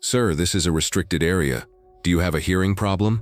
"Sir, this is a restricted area. Do you have a hearing problem?"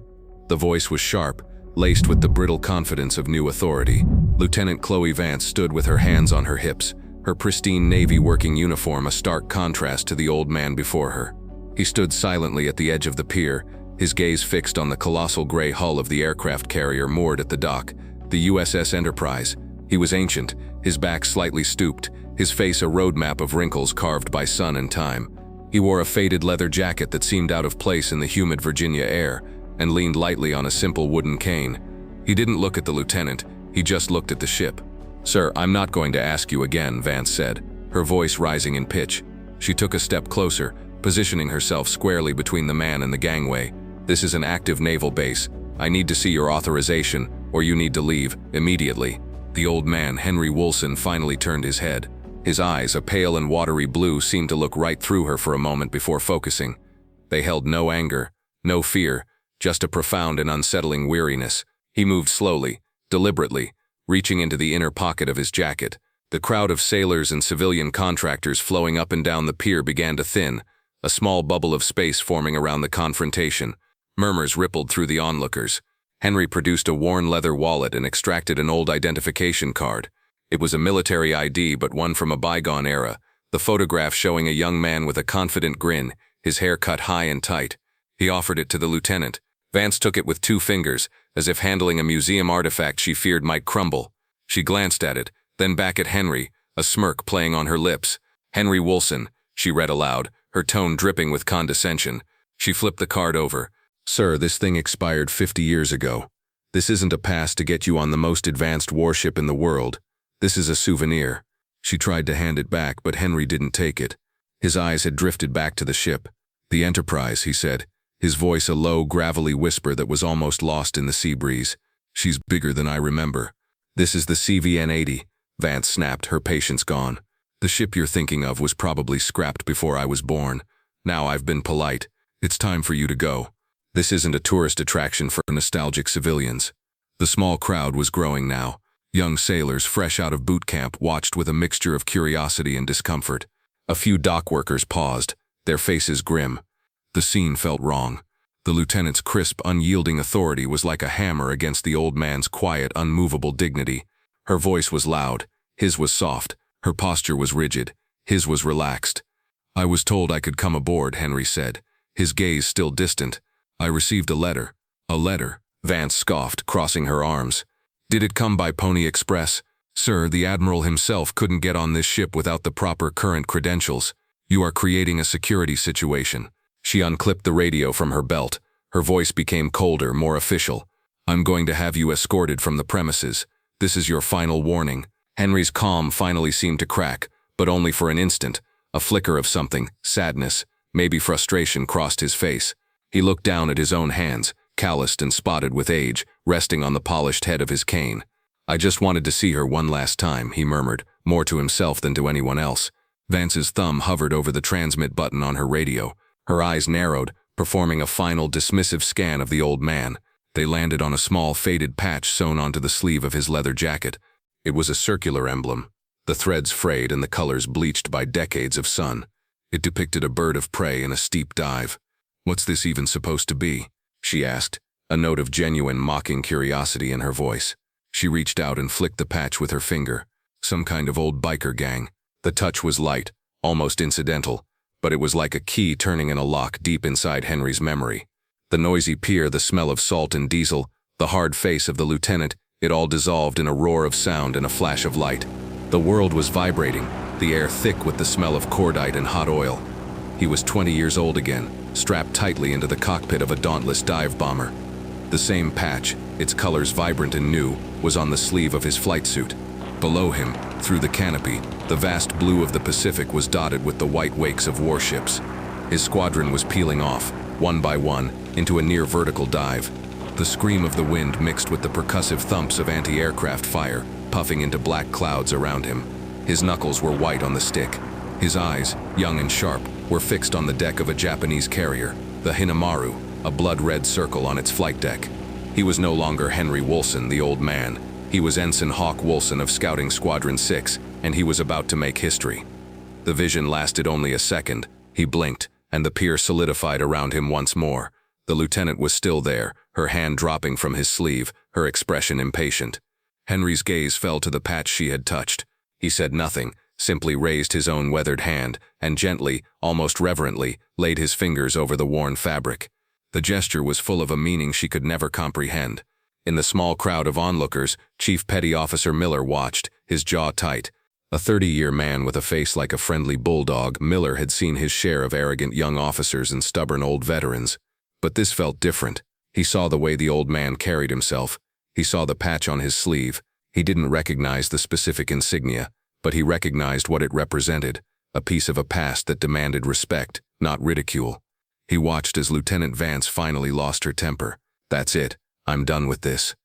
The voice was sharp, laced with the brittle confidence of new authority. Lieutenant Chloe Vance stood with her hands on her hips, her pristine Navy working uniform a stark contrast to the old man before her. He stood silently at the edge of the pier, his gaze fixed on the colossal gray hull of the aircraft carrier moored at the dock, the USS Enterprise. He was ancient, his back slightly stooped, his face a roadmap of wrinkles carved by sun and time. He wore a faded leather jacket that seemed out of place in the humid Virginia air, and leaned lightly on a simple wooden cane. He didn't look at the lieutenant, he just looked at the ship. "Sir, I'm not going to ask you again," Vance said, her voice rising in pitch. She took a step closer, positioning herself squarely between the man and the gangway. "This is an active naval base. I need to see your authorization, or you need to leave, immediately." The old man, Henry Woolson, finally turned his head. His eyes, a pale and watery blue, seemed to look right through her for a moment before focusing. They held no anger, no fear, just a profound and unsettling weariness. He moved slowly, deliberately, reaching into the inner pocket of his jacket. The crowd of sailors and civilian contractors flowing up and down the pier began to thin, a small bubble of space forming around the confrontation. Murmurs rippled through the onlookers. Henry produced a worn leather wallet and extracted an old identification card. It was a military ID, but one from a bygone era, the photograph showing a young man with a confident grin, his hair cut high and tight. He offered it to the lieutenant. Vance took it with 2 fingers, as if handling a museum artifact she feared might crumble. She glanced at it, then back at Henry, a smirk playing on her lips. "Henry Woolson," she read aloud, her tone dripping with condescension. She flipped the card over. "Sir, this thing expired 50 years ago. This isn't a pass to get you on the most advanced warship in the world. This is a souvenir." She tried to hand it back, but Henry didn't take it. His eyes had drifted back to the ship. "The Enterprise," he said, his voice a low, gravelly whisper that was almost lost in the sea breeze. "She's bigger than I remember." "This is the CVN-80, Vance snapped, her patience gone. "The ship you're thinking of was probably scrapped before I was born. Now I've been polite. It's time for you to go. This isn't a tourist attraction for nostalgic civilians." The small crowd was growing now. Young sailors fresh out of boot camp watched with a mixture of curiosity and discomfort. A few dock workers paused, their faces grim. The scene felt wrong. The lieutenant's crisp, unyielding authority was like a hammer against the old man's quiet, unmovable dignity. Her voice was loud, his was soft, her posture was rigid, his was relaxed. "I was told I could come aboard," Henry said, his gaze still distant. "I received a letter." "A letter?" Vance scoffed, crossing her arms. "Did it come by Pony Express?" "Sir, the Admiral himself couldn't get on this ship without the proper current credentials. You are creating a security situation." She unclipped the radio from her belt. Her voice became colder, more official. "I'm going to have you escorted from the premises. This is your final warning." Henry's calm finally seemed to crack, but only for an instant. A flicker of something, sadness, maybe frustration, crossed his face. He looked down at his own hands, calloused and spotted with age, resting on the polished head of his cane. "I just wanted to see her one last time," he murmured, more to himself than to anyone else. Vance's thumb hovered over the transmit button on her radio. Her eyes narrowed, performing a final dismissive scan of the old man. They landed on a small faded patch sewn onto the sleeve of his leather jacket. It was a circular emblem, the threads frayed and the colors bleached by decades of sun. It depicted a bird of prey in a steep dive. "What's this even supposed to be?" she asked, a note of genuine, mocking curiosity in her voice. She reached out and flicked the patch with her finger. Some kind of old biker gang. The touch was light, almost incidental, but it was like a key turning in a lock deep inside Henry's memory. The noisy pier, the smell of salt and diesel, the hard face of the lieutenant, it all dissolved in a roar of sound and a flash of light. The world was vibrating, the air thick with the smell of cordite and hot oil. He was 20 years old again, strapped tightly into the cockpit of a dauntless dive bomber. The same patch, its colors vibrant and new, was on the sleeve of his flight suit. Below him, through the canopy, the vast blue of the Pacific was dotted with the white wakes of warships. His squadron was peeling off, one by one, into a near-vertical dive. The scream of the wind mixed with the percussive thumps of anti-aircraft fire, puffing into black clouds around him. His knuckles were white on the stick. His eyes, young and sharp, were fixed on the deck of a Japanese carrier, the Hinamaru, a blood-red circle on its flight deck. He was no longer Henry Woolson, the old man. He was Ensign Hawk Woolson of Scouting Squadron 6, and he was about to make history. The vision lasted only a second. He blinked, and the pier solidified around him once more. The lieutenant was still there, her hand dropping from his sleeve, her expression impatient. Henry's gaze fell to the patch she had touched. He said nothing, simply raised his own weathered hand, and gently, almost reverently, laid his fingers over the worn fabric. The gesture was full of a meaning she could never comprehend. In the small crowd of onlookers, Chief Petty Officer Miller watched, his jaw tight. A 30-year man with a face like a friendly bulldog, Miller had seen his share of arrogant young officers and stubborn old veterans. But this felt different. He saw the way the old man carried himself. He saw the patch on his sleeve. He didn't recognize the specific insignia, but he recognized what it represented, a piece of a past that demanded respect, not ridicule. He watched as Lieutenant Vance finally lost her temper. "That's it. I'm done with this."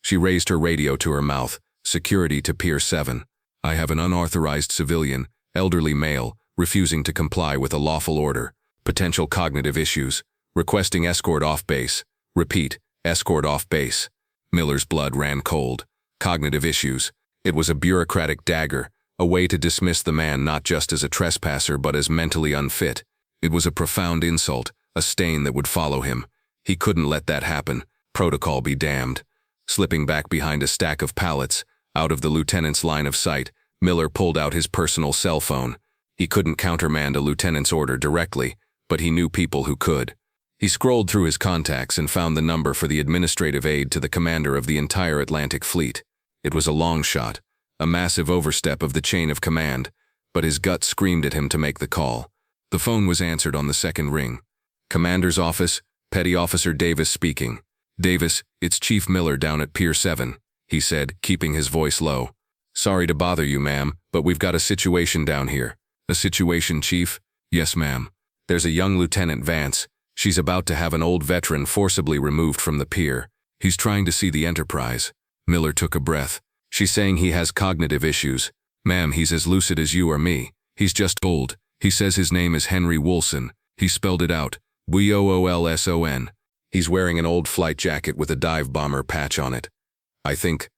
She raised her radio to her mouth. "Security to Pier 7. I have an unauthorized civilian, elderly male, refusing to comply with a lawful order. Potential cognitive issues. Requesting escort off base. Repeat, escort off base." Miller's blood ran cold. Cognitive issues. It was a bureaucratic dagger, a way to dismiss the man not just as a trespasser but as mentally unfit. It was a profound insult, a stain that would follow him. He couldn't let that happen. Protocol be damned. Slipping back behind a stack of pallets, out of the lieutenant's line of sight, Miller pulled out his personal cell phone. He couldn't countermand a lieutenant's order directly, but he knew people who could. He scrolled through his contacts and found the number for the administrative aide to the commander of the entire Atlantic Fleet. It was a long shot, a massive overstep of the chain of command, but his gut screamed at him to make the call. The phone was answered on the second ring. "Commander's office, Petty Officer Davis speaking." "Davis, it's Chief Miller down at Pier 7, he said, keeping his voice low. "Sorry to bother you, ma'am, but we've got a situation down here." "A situation, Chief?" "Yes, ma'am. There's a young Lieutenant Vance. She's about to have an old veteran forcibly removed from the pier. He's trying to see the Enterprise." Miller took a breath. "She's saying he has cognitive issues." "Ma'am, he's as lucid as you or me. He's just old. He says his name is Henry Woolson. He spelled it out. Woolson. He's wearing an old flight jacket with a dive bomber patch on it. I think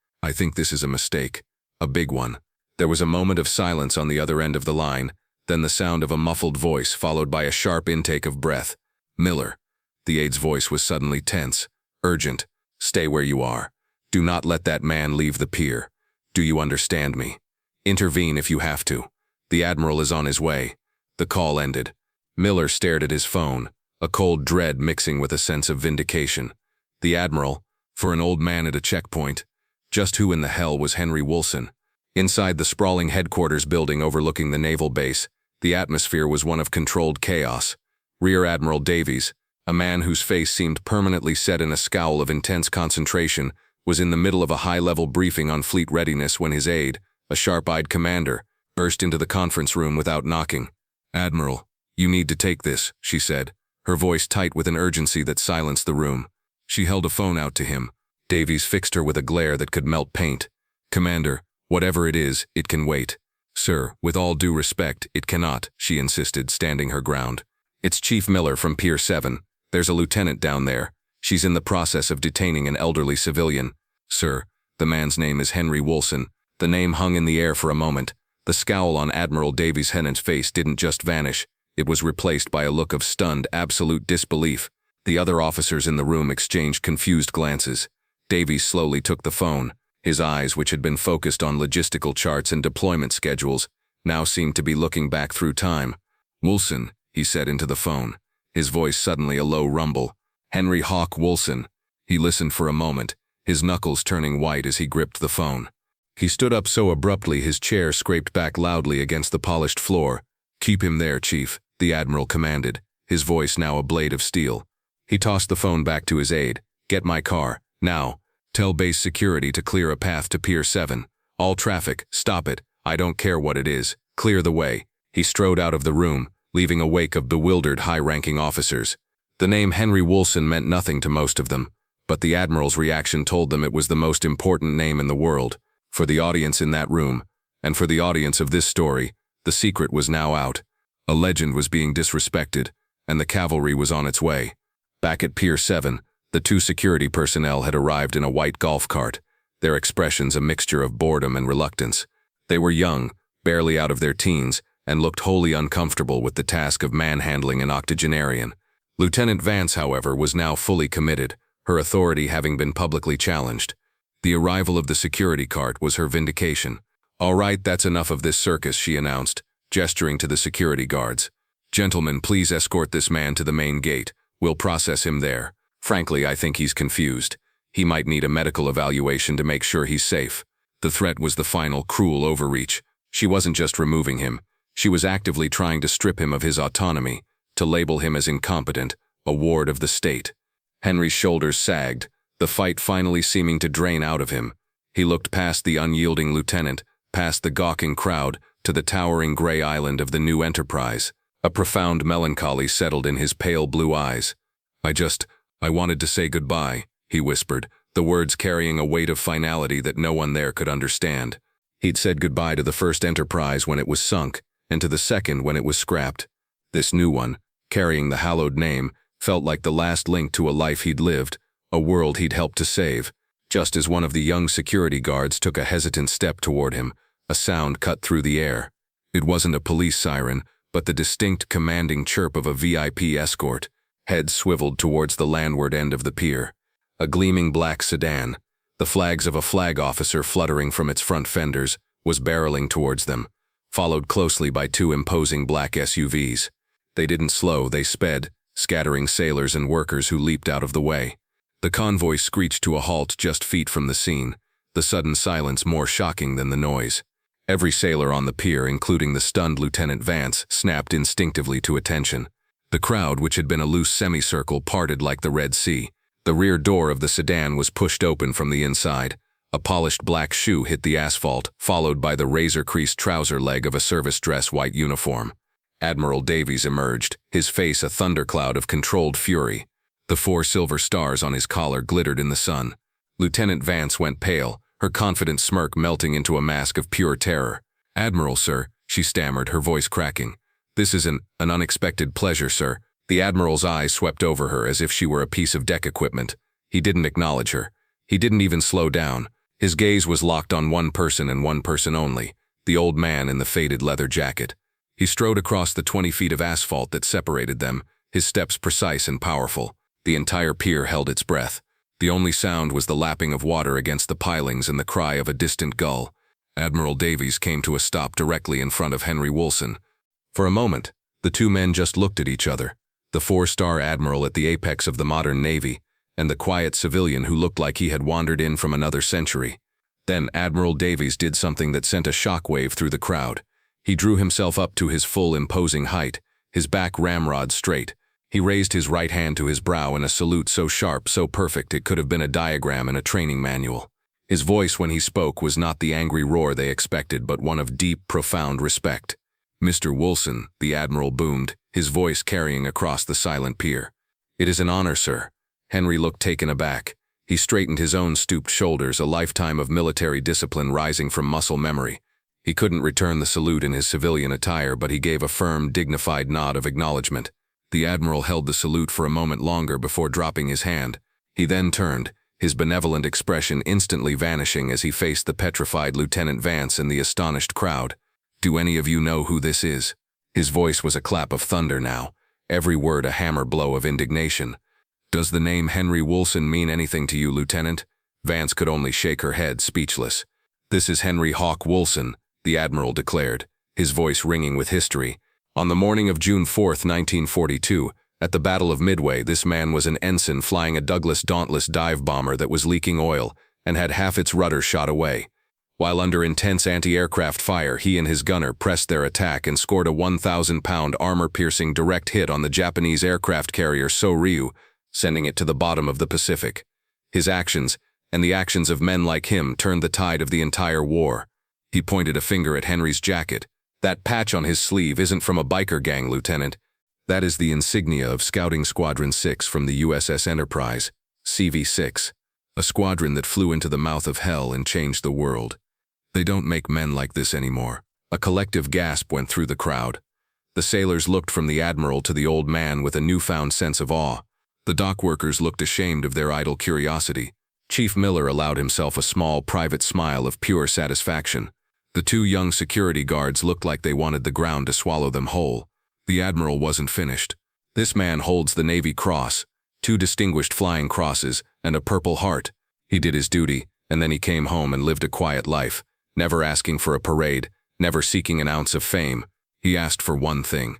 this is a mistake. A big one." There was a moment of silence on the other end of the line, then the sound of a muffled voice followed by a sharp intake of breath. "Miller." The aide's voice was suddenly tense, urgent. "Stay where you are. Do not let that man leave the pier. Do you understand me? Intervene if you have to. The Admiral is on his way." The call ended. Miller stared at his phone, a cold dread mixing with a sense of vindication. The Admiral, for an old man at a checkpoint. Just who in the hell was Henry Woolson? Inside the sprawling headquarters building overlooking the naval base, the atmosphere was one of controlled chaos. Rear Admiral Davies, a man whose face seemed permanently set in a scowl of intense concentration, was in the middle of a high-level briefing on fleet readiness when his aide, a sharp-eyed commander, burst into the conference room without knocking. "Admiral, you need to take this," she said, her voice tight with an urgency that silenced the room. She held a phone out to him. Davies fixed her with a glare that could melt paint. "Commander, whatever it is, it can wait." "Sir, with all due respect, it cannot," she insisted, standing her ground. "It's Chief Miller from Pier 7. There's a lieutenant down there. She's in the process of detaining an elderly civilian." "Sir, the man's name is Henry Woolson." The name hung in the air for a moment. The scowl on Admiral Davies' Hennon's face didn't just vanish. It was replaced by a look of stunned, absolute disbelief. The other officers in the room exchanged confused glances. Davies slowly took the phone. His eyes, which had been focused on logistical charts and deployment schedules, now seemed to be looking back through time. "Woolson," he said into the phone, his voice suddenly a low rumble. "Henry Hawk Woolson." He listened for a moment, his knuckles turning white as he gripped the phone. He stood up so abruptly his chair scraped back loudly against the polished floor. "Keep him there, Chief," the Admiral commanded, his voice now a blade of steel. He tossed the phone back to his aide. "Get my car, now. Tell base security to clear a path to Pier 7. All traffic, stop it. I don't care what it is. Clear the way." He strode out of the room, leaving a wake of bewildered high-ranking officers. The name Henry Woolson meant nothing to most of them, but the Admiral's reaction told them it was the most important name in the world. For the audience in that room, and for the audience of this story, the secret was now out. A legend was being disrespected, and the cavalry was on its way. Back at Pier 7, the two security personnel had arrived in a white golf cart, their expressions a mixture of boredom and reluctance. They were young, barely out of their teens, and looked wholly uncomfortable with the task of manhandling an octogenarian. Lieutenant Vance, however, was now fully committed, her authority having been publicly challenged. The arrival of the security cart was her vindication. "All right, that's enough of this circus," she announced, gesturing to the security guards. "Gentlemen, please escort this man to the main gate. We'll process him there. Frankly, I think he's confused. He might need a medical evaluation to make sure he's safe." The threat was the final cruel overreach. She wasn't just removing him. She was actively trying to strip him of his autonomy, to label him as incompetent, a ward of the state. Henry's shoulders sagged, the fight finally seeming to drain out of him. He looked past the unyielding lieutenant, past the gawking crowd, to the towering gray island of the new Enterprise. A profound melancholy settled in his pale blue eyes. I wanted to say goodbye," he whispered, the words carrying a weight of finality that no one there could understand. He'd said goodbye to the first Enterprise when it was sunk, and to the second when it was scrapped. This new one, carrying the hallowed name, felt like the last link to a life he'd lived, a world he'd helped to save. Just as one of the young security guards took a hesitant step toward him, a sound cut through the air. It wasn't a police siren, but the distinct, commanding chirp of a VIP escort. Heads swiveled towards the landward end of the pier. A gleaming black sedan, the flags of a flag officer fluttering from its front fenders, was barreling towards them, followed closely by two imposing black SUVs. They didn't slow, they sped, scattering sailors and workers who leaped out of the way. The convoy screeched to a halt just feet from the scene, the sudden silence more shocking than the noise. Every sailor on the pier, including the stunned Lieutenant Vance, snapped instinctively to attention. The crowd, which had been a loose semicircle, parted like the Red Sea. The rear door of the sedan was pushed open from the inside. A polished black shoe hit the asphalt, followed by the razor-creased trouser leg of a service dress white uniform. Admiral Davies emerged, his face a thundercloud of controlled fury. The 4 silver stars on his collar glittered in the sun. Lieutenant Vance went pale, her confident smirk melting into a mask of pure terror. "Admiral, sir," she stammered, her voice cracking. "This is an unexpected pleasure, sir." The Admiral's eyes swept over her as if she were a piece of deck equipment. He didn't acknowledge her. He didn't even slow down. His gaze was locked on one person and one person only, the old man in the faded leather jacket. He strode across the 20 feet of asphalt that separated them, his steps precise and powerful. The entire pier held its breath. The only sound was the lapping of water against the pilings and the cry of a distant gull. Admiral Davies came to a stop directly in front of Henry Woolson. For a moment, the two men just looked at each other, the 4-star admiral at the apex of the modern Navy, and the quiet civilian who looked like he had wandered in from another century. Then Admiral Davies did something that sent a shockwave through the crowd. He drew himself up to his full imposing height, his back ramrod straight. He raised his right hand to his brow in a salute so sharp, so perfect it could have been a diagram in a training manual. His voice when he spoke was not the angry roar they expected, but one of deep, profound respect. "Mr. Woolson," the Admiral boomed, his voice carrying across the silent pier. "It is an honor, sir." Henry looked taken aback. He straightened his own stooped shoulders, a lifetime of military discipline rising from muscle memory. He couldn't return the salute in his civilian attire, but he gave a firm, dignified nod of acknowledgement. The Admiral held the salute for a moment longer before dropping his hand. He then turned, his benevolent expression instantly vanishing as he faced the petrified Lieutenant Vance and the astonished crowd. "Do any of you know who this is?" His voice was a clap of thunder now, every word a hammer blow of indignation. "Does the name Henry Woolson mean anything to you, Lieutenant?" Vance could only shake her head, speechless. "This is Henry Hawk Woolson," the Admiral declared, his voice ringing with history. "On the morning of June 4th, 1942, at the Battle of Midway, this man was an ensign flying a Douglas Dauntless dive bomber that was leaking oil and had half its rudder shot away. While under intense anti-aircraft fire, he and his gunner pressed their attack and scored a 1,000-pound armor-piercing direct hit on the Japanese aircraft carrier Soryu, sending it to the bottom of the Pacific. His actions, and the actions of men like him, turned the tide of the entire war." He pointed a finger at Henry's jacket. "That patch on his sleeve isn't from a biker gang, Lieutenant. That is the insignia of Scouting Squadron 6 from the USS Enterprise, CV-6, a squadron that flew into the mouth of hell and changed the world. They don't make men like this anymore." A collective gasp went through the crowd. The sailors looked from the Admiral to the old man with a newfound sense of awe. The dock workers looked ashamed of their idle curiosity. Chief Miller allowed himself a small, private smile of pure satisfaction. The two young security guards looked like they wanted the ground to swallow them whole. The Admiral wasn't finished. This man holds the Navy Cross, 2 distinguished flying crosses, and a Purple Heart. He did his duty, and then he came home and lived a quiet life, never asking for a parade, never seeking an ounce of fame. He asked for one thing,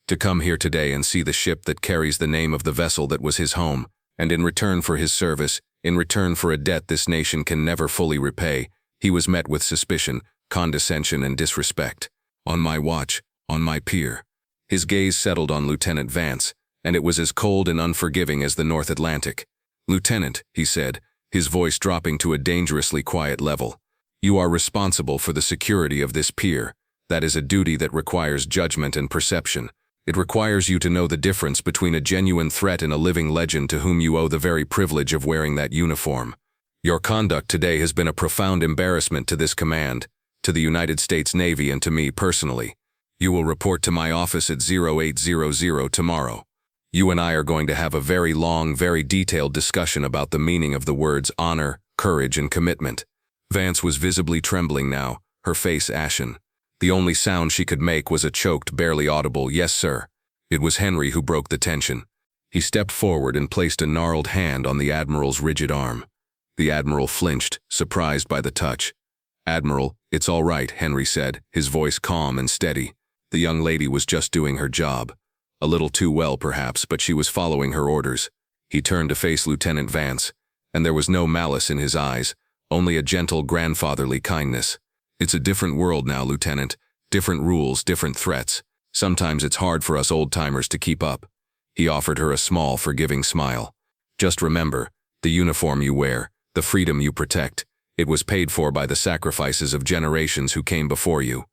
to come here today and see the ship that carries the name of the vessel that was his home, and in return for his service, in return for a debt this nation can never fully repay, he was met with suspicion, condescension, and disrespect. On my watch, on my pier. His gaze settled on Lieutenant Vance, and it was as cold and unforgiving as the North Atlantic. "Lieutenant," he said, his voice dropping to a dangerously quiet level, "you are responsible for the security of this pier. That is a duty that requires judgment and perception. It requires you to know the difference between a genuine threat and a living legend to whom you owe the very privilege of wearing that uniform. Your conduct today has been a profound embarrassment to this command, to the United States Navy, and to me personally. You will report to my office at 0800 tomorrow. You and I are going to have a very long, very detailed discussion about the meaning of the words honor, courage, and commitment." Vance was visibly trembling now, her face ashen. The only sound she could make was a choked, barely audible "Yes, sir." It was Henry who broke the tension. He stepped forward and placed a gnarled hand on the Admiral's rigid arm. The Admiral flinched, surprised by the touch. "Admiral, it's all right," Henry said, his voice calm and steady. The young lady was just doing her job. A little too well, perhaps, but she was following her orders. He turned to face Lieutenant Vance, and there was no malice in his eyes, only a gentle, grandfatherly kindness. "It's a different world now, Lieutenant. Different rules, different threats. Sometimes it's hard for us old-timers to keep up." He offered her a small, forgiving smile. "Just remember, the uniform you wear, the freedom you protect, it was paid for by the sacrifices of generations who came before you.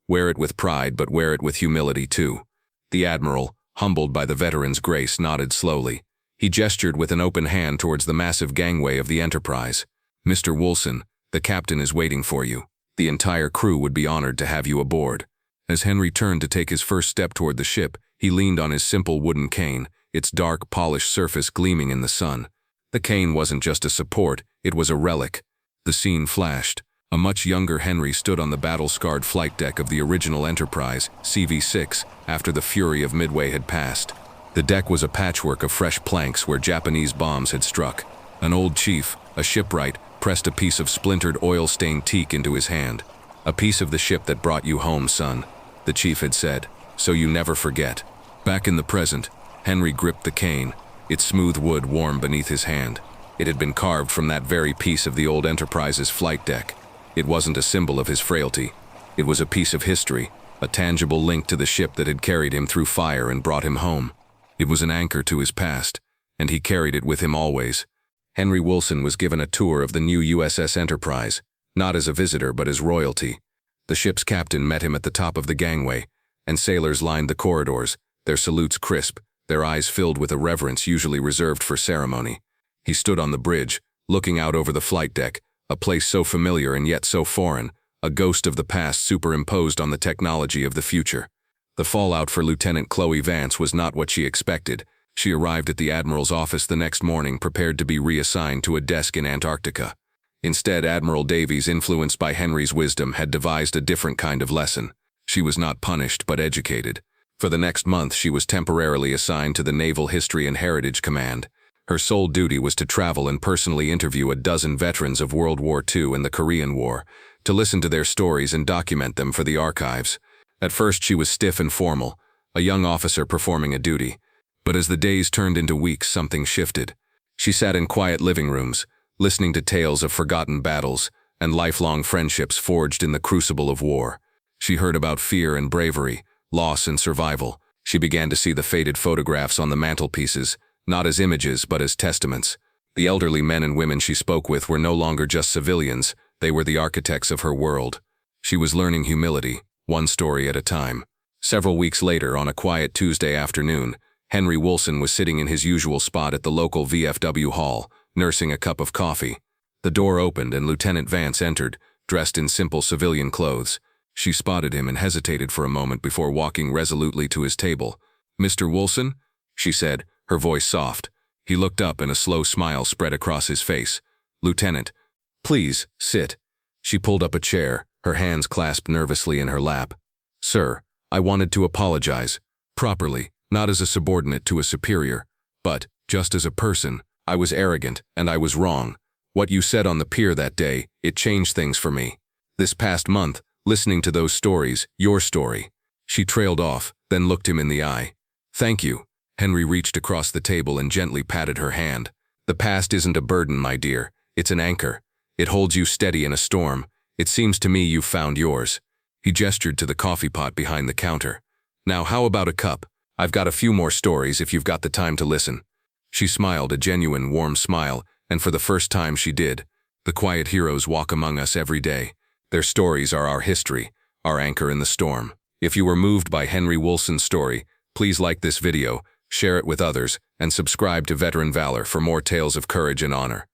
Wear it with pride, but wear it with humility too." The Admiral, humbled by the veteran's grace, nodded slowly. He gestured with an open hand towards the massive gangway of the Enterprise. "Mr. Woolson, the captain is waiting for you. The entire crew would be honored to have you aboard." As Henry turned to take his first step toward the ship, he leaned on his simple wooden cane, its dark, polished surface gleaming in the sun. The cane wasn't just a support, it was a relic. The scene flashed. A much younger Henry stood on the battle-scarred flight deck of the original Enterprise, CV-6, after the fury of Midway had passed. The deck was a patchwork of fresh planks where Japanese bombs had struck. An old chief, a shipwright, pressed a piece of splintered oil-stained teak into his hand. "A piece of the ship that brought you home, son," the chief had said, "so you never forget." Back in the present, Henry gripped the cane, its smooth wood warm beneath his hand. It had been carved from that very piece of the old Enterprise's flight deck. It wasn't a symbol of his frailty. It was a piece of history, a tangible link to the ship that had carried him through fire and brought him home. It was an anchor to his past, and he carried it with him always. Henry Woolson was given a tour of the new USS Enterprise, not as a visitor but as royalty. The ship's captain met him at the top of the gangway, and sailors lined the corridors, their salutes crisp, their eyes filled with a reverence usually reserved for ceremony. He stood on the bridge, looking out over the flight deck, a place so familiar and yet so foreign, a ghost of the past superimposed on the technology of the future. The fallout for Lieutenant Chloe Vance was not what she expected. She arrived at the Admiral's office the next morning prepared to be reassigned to a desk in Antarctica. Instead, Admiral Davies, influenced by Henry's wisdom, had devised a different kind of lesson. She was not punished, but educated. For the next month, she was temporarily assigned to the Naval History and Heritage Command. Her sole duty was to travel and personally interview a dozen veterans of World War II and the Korean War, to listen to their stories and document them for the archives. At first, she was stiff and formal, a young officer performing a duty. But as the days turned into weeks, something shifted. She sat in quiet living rooms, listening to tales of forgotten battles and lifelong friendships forged in the crucible of war. She heard about fear and bravery, loss and survival. She began to see the faded photographs on the mantelpieces, not as images but as testaments. The elderly men and women she spoke with were no longer just civilians, they were the architects of her world. She was learning humility, one story at a time. Several weeks later, on a quiet Tuesday afternoon, Henry Woolson was sitting in his usual spot at the local VFW hall, nursing a cup of coffee. The door opened and Lieutenant Vance entered, dressed in simple civilian clothes. She spotted him and hesitated for a moment before walking resolutely to his table. "Mr. Woolson?" she said, her voice soft. He looked up and a slow smile spread across his face. "Lieutenant, please, sit." She pulled up a chair, her hands clasped nervously in her lap. "Sir, I wanted to apologize. Properly, not as a subordinate to a superior, but, just as a person, I was arrogant and I was wrong. What you said on the pier that day, it changed things for me. This past month, listening to those stories, your story." She trailed off, then looked him in the eye. "Thank you." Henry reached across the table and gently patted her hand. "The past isn't a burden, my dear. It's an anchor. It holds you steady in a storm. It seems to me you've found yours." He gestured to the coffee pot behind the counter. "Now how about a cup? I've got a few more stories if you've got the time to listen." She smiled a genuine, warm smile, and for the first time she did. The quiet heroes walk among us every day. Their stories are our history, our anchor in the storm. If you were moved by Henry Woolson's story, please like this video, share it with others, and subscribe to Veteran Valor for more tales of courage and honor.